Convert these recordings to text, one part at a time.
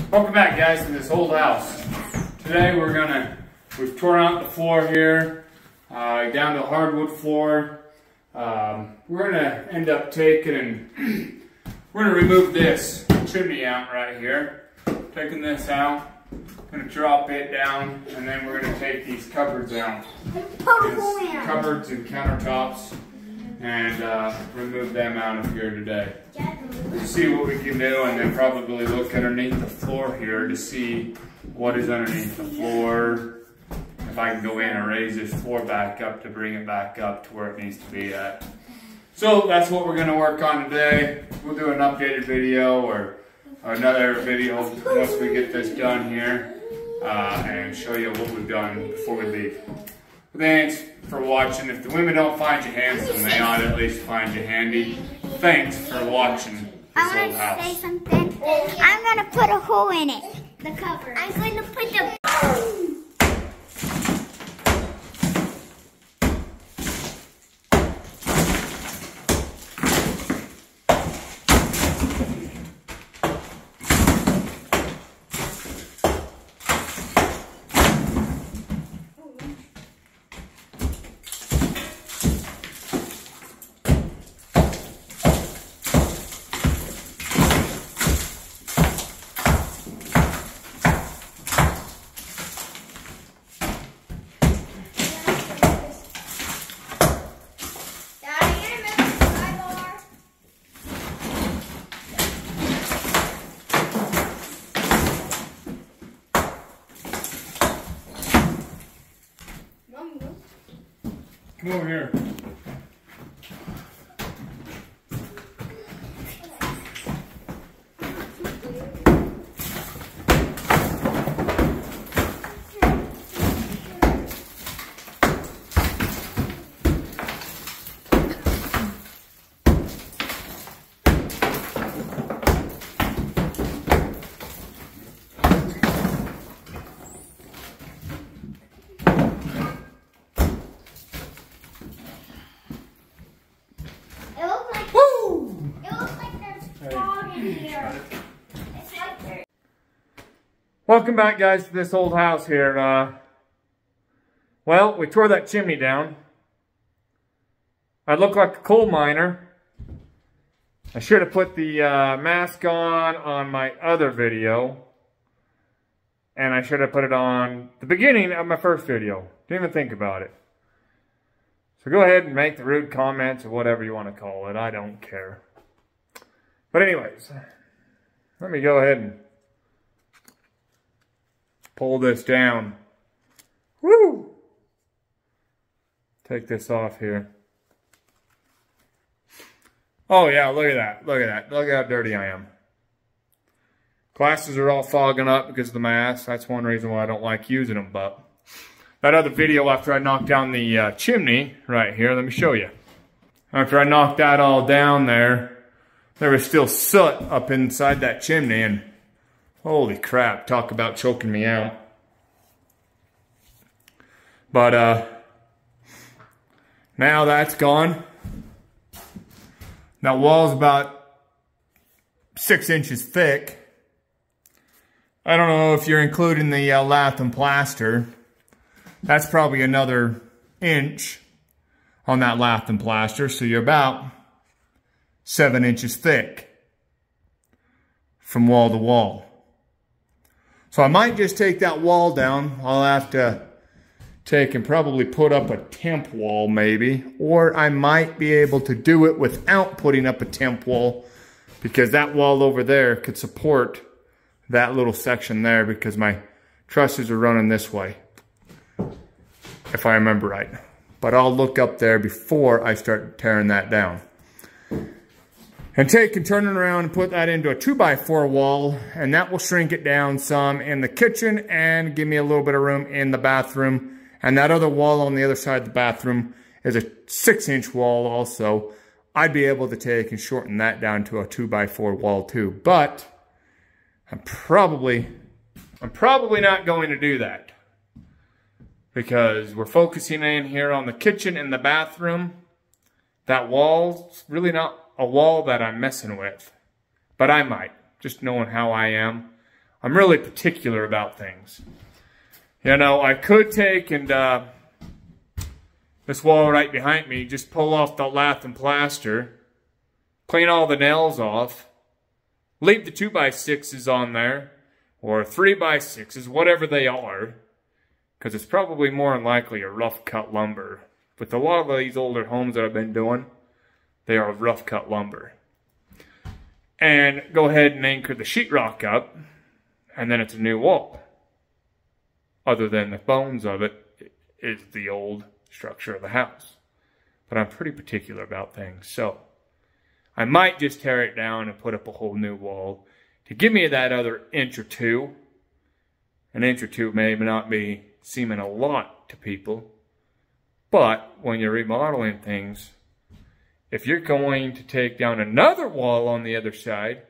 Welcome back, guys, to this old house. Today we've torn out the floor here, down to hardwood floor. We're gonna end up taking and we're gonna remove this chimney out right here. Taking this out, gonna drop it down, and then we're gonna take these cupboards out. These cupboards and countertops, and remove them out of here today. See what we can do, and then probably look underneath the floor here to see what is underneath the floor. If I can go in and raise this floor back up to bring it back up to where it needs to be at. So that's what we're going to work on today. We'll do an updated video or another video once we get this done here, and show you what we've done before we leave. Thanks for watching. If the women don't find you handsome, they ought to at least find you handy. Thanks for watching this old house. I want to say something. I'm going to put a hole in it. The cover. I'm going to put the... Come over here. Welcome back, guys, to this old house here. Well, we tore that chimney down. I look like a coal miner. I should have put the mask on my other video. And I should have put it on the beginning of my first video. Didn't even think about it. So go ahead and make the rude comments or whatever you want to call it. I don't care. But anyways, let me go ahead and pull this down. Woo! Take this off here. Oh yeah, look at that. Look at that. Look at how dirty I am. Glasses are all fogging up because of the mask. That's one reason why I don't like using them. But that other video after I knocked down the chimney right here, let me show you. After I knocked that all down there was still soot up inside that chimney, and holy crap, talk about choking me out. But now that's gone. That wall's about 6 inches thick. I don't know if you're including the lath and plaster. That's probably another inch on that lath and plaster, so you're about 7 inches thick from wall to wall. So I might just take that wall down. I'll have to take and probably put up a temp wall maybe, or I might be able to do it without putting up a temp wall, because that wall over there could support that little section there, because my trusses are running this way, if I remember right. But I'll look up there before I start tearing that down. And take and turn it around and put that into a 2x4 wall, and that will shrink it down some in the kitchen and give me a little bit of room in the bathroom. And that other wall on the other side of the bathroom is a 6-inch wall also. I'd be able to take and shorten that down to a 2x4 wall too. But I'm probably not going to do that, because we're focusing in here on the kitchen and the bathroom. That wall's really not a wall that I'm messing with, but I might, just knowing how I am. I'm really particular about things. You know, I could take and this wall right behind me, just pull off the lath and plaster, clean all the nails off, leave the 2x6s on there, or 3x6s, whatever they are, because it's probably more than likely a rough cut lumber. With a lot of these older homes that I've been doing, they are rough cut lumber. And go ahead and anchor the sheetrock up, and then it's a new wall. Other than the bones of it is the old structure of the house. But I'm pretty particular about things, so I might just tear it down and put up a whole new wall to give me that other inch or two. An inch or two may not be seeming a lot to people, but when you're remodeling things, if you're going to take down another wall on the other side,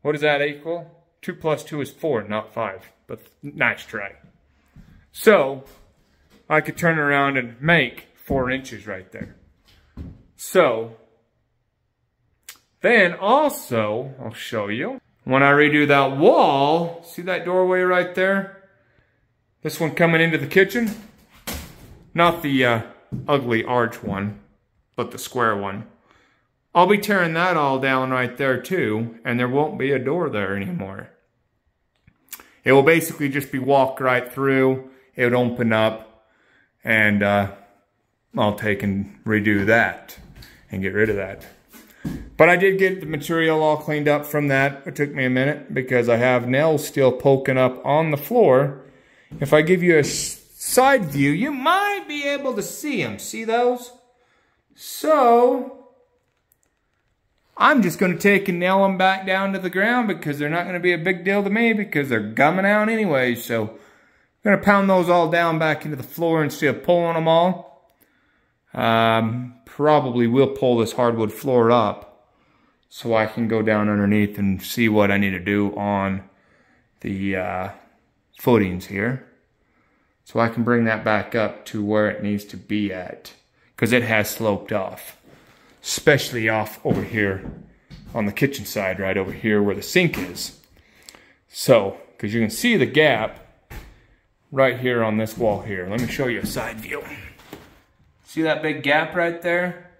what does that equal? 2 plus 2 is 4, not 5, but nice try. So, I could turn around and make 4 inches right there. So, then also, I'll show you, when I redo that wall, see that doorway right there? This one coming into the kitchen? Not the ugly arch one, but the square one. I'll be tearing that all down right there too, and there won't be a door there anymore. It will basically just be walk right through. It would open up, and I'll take and redo that and get rid of that. But I did get the material all cleaned up from that. It took me a minute because I have nails still poking up on the floor. If I give you a side view, you might be able to see them. See those? So, I'm just going to take and nail them back down to the ground because they're not going to be a big deal to me because they're gumming out anyway. So, I'm going to pound those all down back into the floor instead of pulling them all. Probably will pull this hardwood floor up so I can go down underneath and see what I need to do on the footings here. So I can bring that back up to where it needs to be at, because it has sloped off, especially off over here on the kitchen side, right over here where the sink is. So, because you can see the gap right here on this wall here. Let me show you a side view. See that big gap right there?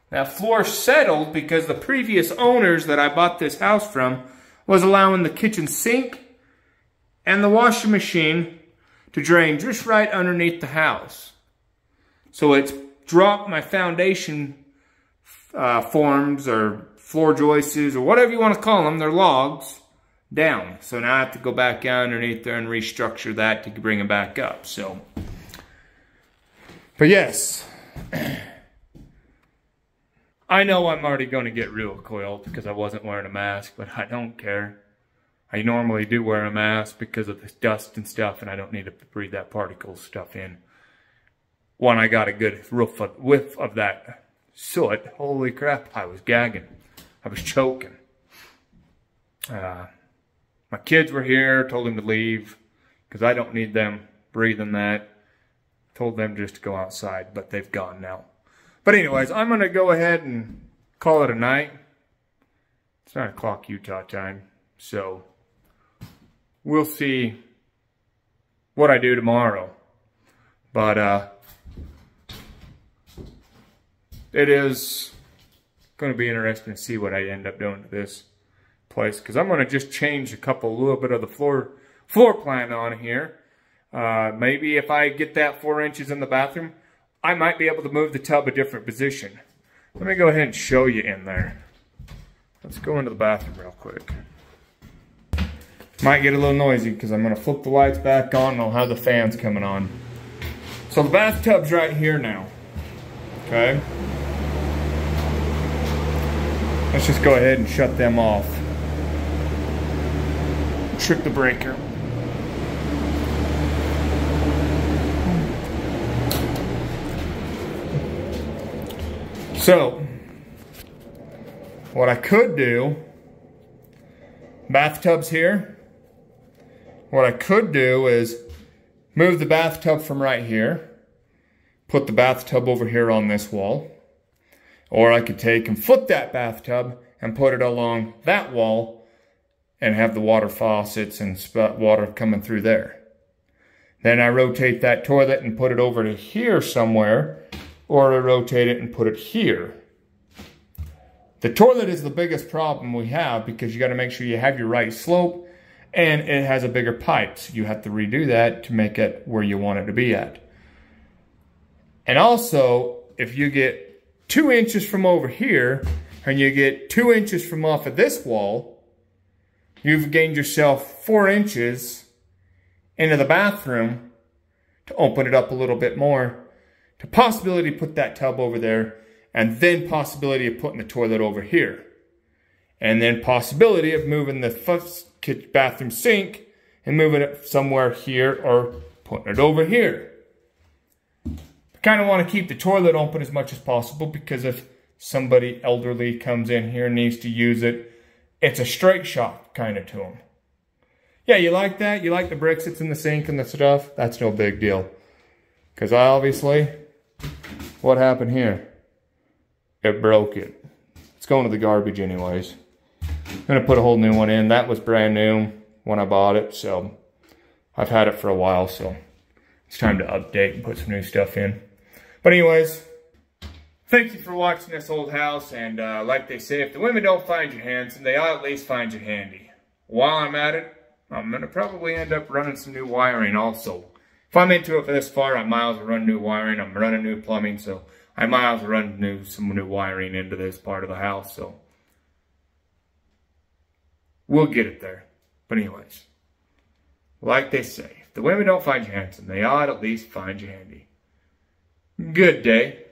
That floor settled because the previous owners that I bought this house from was allowing the kitchen sink and the washing machine to drain just right underneath the house. So it's dropped my foundation forms or floor joists or whatever you want to call them, they're logs, down. So now I have to go back underneath there and restructure that to bring it back up. So, but yes, I know I'm already going to get real coiled because I wasn't wearing a mask, but I don't care. I normally do wear a mask because of the dust and stuff, and I don't need to breathe that particle stuff in. When I got a good whiff of that soot, holy crap, I was gagging. I was choking. My kids were here, told them to leave because I don't need them breathing that. Told them just to go outside, but they've gone now. But anyways, I'm going to go ahead and call it a night. It's 9 o'clock Utah time, so we'll see what I do tomorrow. But it is going to be interesting to see what I end up doing to this place, because I'm going to just change a little bit of the floor plan on here. Maybe if I get that 4 inches in the bathroom, I might be able to move the tub a different position. Let me go ahead and show you in there. Let's go into the bathroom real quick. Might get a little noisy because I'm going to flip the lights back on and I'll have the fans coming on. So the bathtub's right here now. Okay. Let's just go ahead and shut them off. Trip the breaker. So, what I could do, bathtub's here. What I could do is move the bathtub from right here, put the bathtub over here on this wall, or I could take and flip that bathtub and put it along that wall and have the water faucets and water coming through there. Then I rotate that toilet and put it over to here somewhere, or I rotate it and put it here. The toilet is the biggest problem we have because you got to make sure you have your right slope and it has a bigger pipe. So you have to redo that to make it where you want it to be at. And also, if you get 2 inches from over here and you get 2 inches from off of this wall, you've gained yourself 4 inches into the bathroom to open it up a little bit more. The possibility to put that tub over there, and then possibility of putting the toilet over here. And then possibility of moving the bathroom sink and moving it somewhere here or putting it over here. I kind of want to keep the toilet open as much as possible because if somebody elderly comes in here and needs to use it, it's a straight shot kind of to them. Yeah, you like that? You like the bricks that's in the sink and the stuff? That's no big deal. Because obviously, what happened here? It broke it. It's going to the garbage anyways. I'm going to put a whole new one in. That was brand new when I bought it, so I've had it for a while, so it's time to update and put some new stuff in. But anyways, thank you for watching this old house, and like they say, if the women don't find you handsome, they ought at least find you handy. While I'm at it, I'm going to probably end up running some new wiring also. If I'm into it for this far, I might as well run new wiring. I'm running new plumbing, so I might as well run some new wiring into this part of the house, so we'll get it there. But anyways, like they say, if the women don't find you handsome, they ought at least find you handy. Good day.